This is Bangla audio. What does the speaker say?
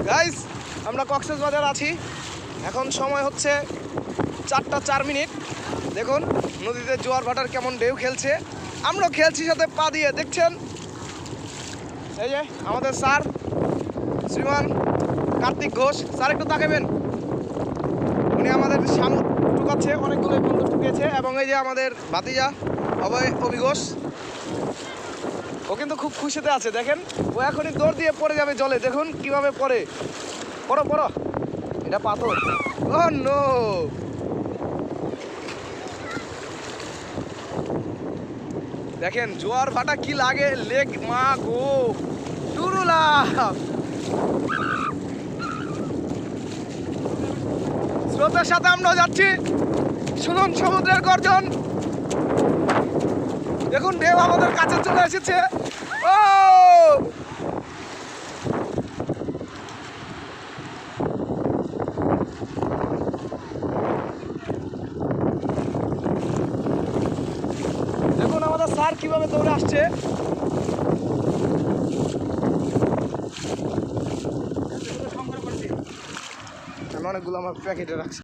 গাইস আমরা কক্সবাজার আছি, এখন সময় হচ্ছে 4টা 4 মিনিট। দেখুন নদীতে জোয়ার ভাটার কেমন ঢেউ খেলছে, আমরা খেলছি সাথে পা দিয়ে। দেখছেন এই যে আমাদের স্যার শ্রীমান কার্তিক ঘোষ স্যার, একটু তাকাবেন। উনি আমাদের শামুক টুকাচ্ছে, অনেকগুলো বন্ধু টুকিয়েছে। এবং এই যে আমাদের ভাতিজা অভি ঘোষ, ও কিন্তু খুব খুশিতে আছে। দেখেন ও এখনই দৌড় দিয়ে পড়ে যাবে জলে। দেখুন কিভাবে পড়ে। পড়ো পড়ো, এটা পাথর। ও নো, দেখেন জোয়ার ভাটা কি লাগে। লেক মা গো টুরুলা। স্রোতের সাথে আমরা যাচ্ছি, শুনুন সমুদ্রের গর্জন। দেখুন ঢেউ আমাদের কাছে চলে এসেছে। ও দেখুন আমাদের স্যার কিভাবে দৌড়ে আসছে। আমি অনেকগুলো আমার প্যাকেটে রাখছি।